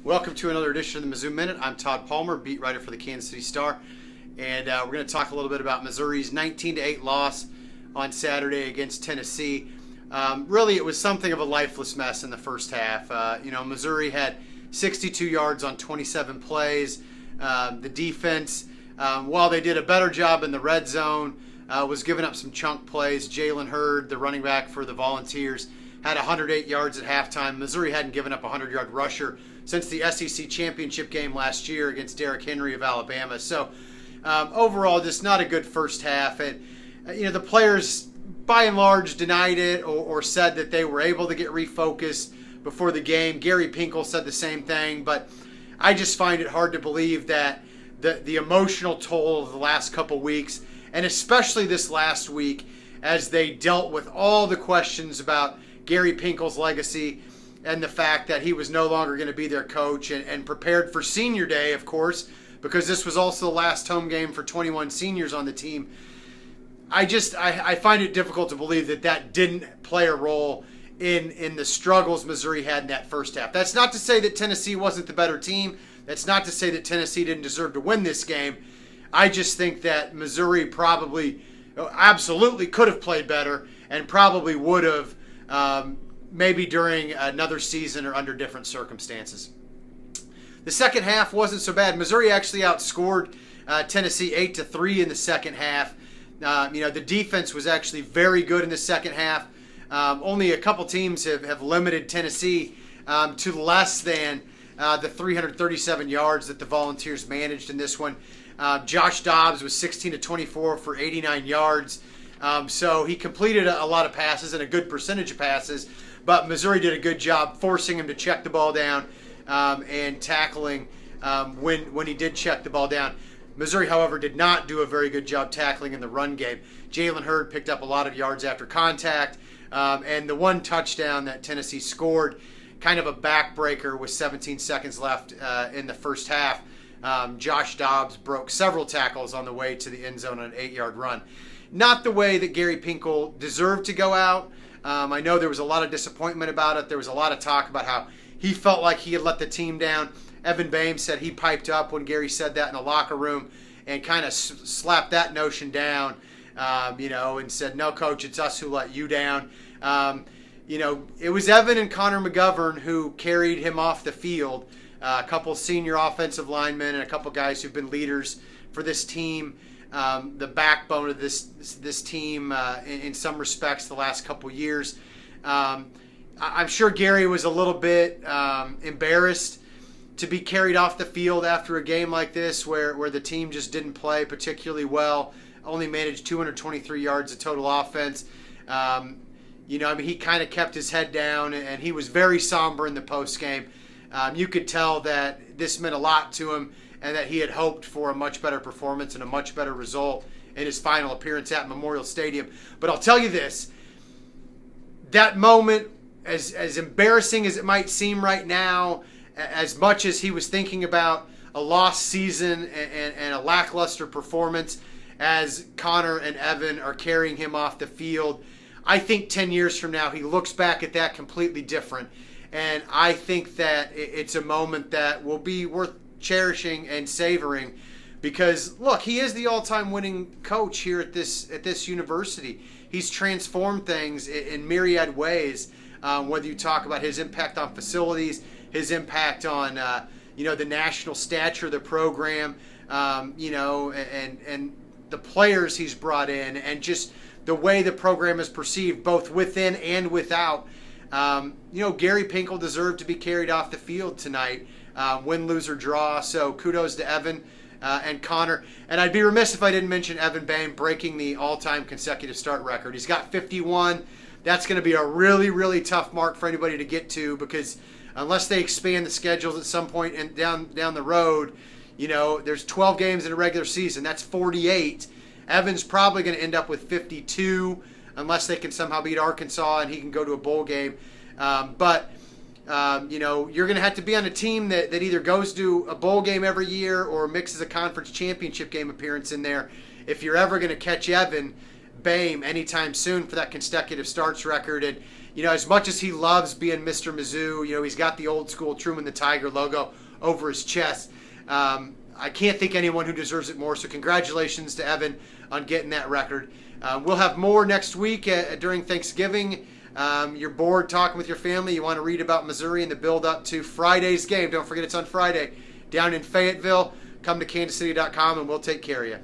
Welcome to another edition of the Mizzou Minute. I'm Todd Palmer, beat writer for the Kansas City Star, and we're going to talk a little bit about Missouri's 19-8 loss on Saturday against Tennessee. Really, it was something of a lifeless mess in the first half. Missouri had 62 yards on 27 plays. The defense, while they did a better job in the red zone, was giving up some chunk plays. Jalen Hurd, the running back for the Volunteers, had 108 yards at halftime. Missouri hadn't given up a 100-yard rusher since the SEC championship game last year against Derrick Henry of Alabama. So overall, just not a good first half. And the players, by and large, denied it or said that they were able to get refocused before the game. Gary Pinkel said the same thing, but I just find it hard to believe that the emotional toll of the last couple weeks, and especially this last week, as they dealt with all the questions about Gary Pinkel's legacy and the fact that he was no longer going to be their coach and prepared for senior day, of course, because this was also the last home game for 21 seniors on the team. I find it difficult to believe that didn't play a role in the struggles Missouri had in that first half. That's not to say that Tennessee wasn't the better team. That's not to say that Tennessee didn't deserve to win this game. I just think that Missouri probably absolutely could have played better and probably would have maybe during another season or under different circumstances. The second half wasn't so bad. Missouri actually outscored Tennessee 8-3 in the second half. The defense was actually very good in the second half. Only a couple teams have limited Tennessee to less than the 337 yards that the Volunteers managed in this one. Josh Dobbs was 16-24 for 89 yards. So he completed a lot of passes and a good percentage of passes, but Missouri did a good job forcing him to check the ball down and tackling when he did check the ball down. Missouri, however, did not do a very good job tackling in the run game. Jalen Hurd picked up a lot of yards after contact, and the one touchdown that Tennessee scored, kind of a backbreaker with 17 seconds left in the first half. Josh Dobbs broke several tackles on the way to the end zone on an 8-yard run. Not the way that Gary Pinkel deserved to go out. I know there was a lot of disappointment about it. There was a lot of talk about how he felt like he had let the team down. Evan Boehm said he piped up when Gary said that in the locker room and kind of slapped that notion down, and said, "No, coach, it's us who let you down." It was Evan and Connor McGovern who carried him off the field. A couple senior offensive linemen and a couple guys who've been leaders for this team. The backbone of this team in some respects the last couple years. I'm sure Gary was a little bit embarrassed to be carried off the field after a game like this where the team just didn't play particularly well, only managed 223 yards of total offense. He kind of kept his head down and he was very somber in the postgame. You could tell that this meant a lot to him and that he had hoped for a much better performance and a much better result in his final appearance at Memorial Stadium. But I'll tell you this, that moment, as embarrassing as it might seem right now, as much as he was thinking about a lost season and a lackluster performance as Connor and Evan are carrying him off the field, I think 10 years from now he looks back at that completely different. And I think that it's a moment that will be worth cherishing and savoring because, look, he is the all-time winning coach here at this university. He's transformed things in myriad ways, whether you talk about his impact on facilities, his impact on the national stature of the program, and the players he's brought in, and just the way the program is perceived both within and without. Gary Pinkel deserved to be carried off the field tonight, win, lose, or draw. So kudos to Evan and Connor. And I'd be remiss if I didn't mention Evan Boehm breaking the all-time consecutive start record. He's got 51. That's going to be a really, really tough mark for anybody to get to because unless they expand the schedules at some point and down the road, there's 12 games in a regular season. That's 48. Evan's probably going to end up with 52 unless they can somehow beat Arkansas and he can go to a bowl game. But you're going to have to be on a team that either goes to a bowl game every year or mixes a conference championship game appearance in there if you're ever going to catch Evan BAME anytime soon for that consecutive starts record. And, as much as he loves being Mr. Mizzou, he's got the old school Truman the Tiger logo over his chest. I can't think anyone who deserves it more. So congratulations to Evan on getting that record. We'll have more next week during Thanksgiving. You're bored talking with your family. You want to read about Missouri and the build up to Friday's game. Don't forget it's on Friday down in Fayetteville. Come to kansascity.com and we'll take care of you.